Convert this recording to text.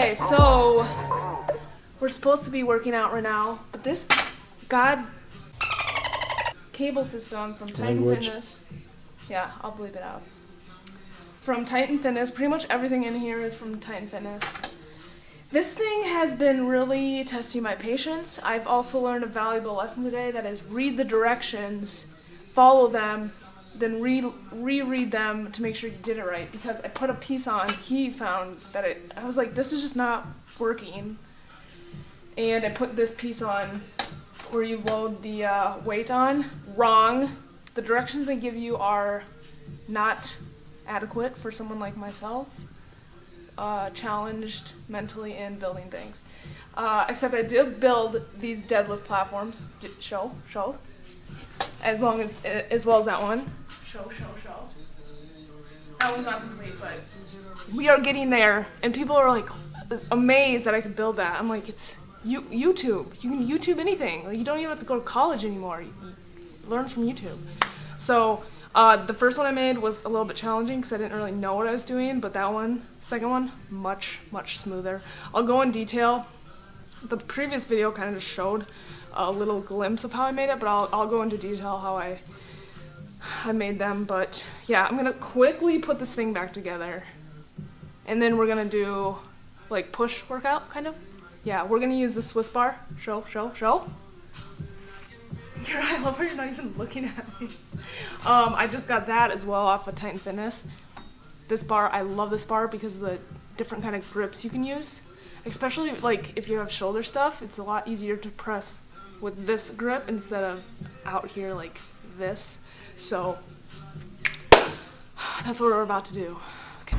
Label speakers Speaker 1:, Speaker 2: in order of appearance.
Speaker 1: Okay, so we're supposed to be working out right now, but this cable system from Titan Fitness. Yeah, I'll bleep it out. From Titan Fitness, pretty much everything in here is from Titan Fitness. This thing has been really testing my patience. I've also learned a valuable lesson today, that is read the directions, follow them, then reread them to make sure you did it right. Because I put a piece on, he found that I was like, this is just not working. And I put this piece on where you load the weight on. Wrong. The directions they give you are not adequate for someone like myself, challenged mentally in building things. Except I did build these deadlift platforms. Show. As well as that one. Show. That one's not complete, but we are getting there. And people are like amazed that I could build that. I'm like, it's YouTube. You can YouTube anything. Like, you don't even have to go to college anymore. You learn from YouTube. So the first one I made was a little bit challenging because I didn't really know what I was doing, but that one, second one, much smoother. I'll go in detail. The previous video kind of just showed a little glimpse of how I made it, but I'll go into detail how I made them. But yeah, I'm gonna quickly put this thing back together, and then we're gonna do like push workout kind of. Yeah, we're gonna use the Swiss bar. Show. I love how you're not even looking at me. I just got that as well off of Titan Fitness. This bar, I love this bar because of the different kind of grips you can use. Especially like if you have shoulder stuff, it's a lot easier to press with this grip instead of out here like this. So that's what we're about to do. Okay.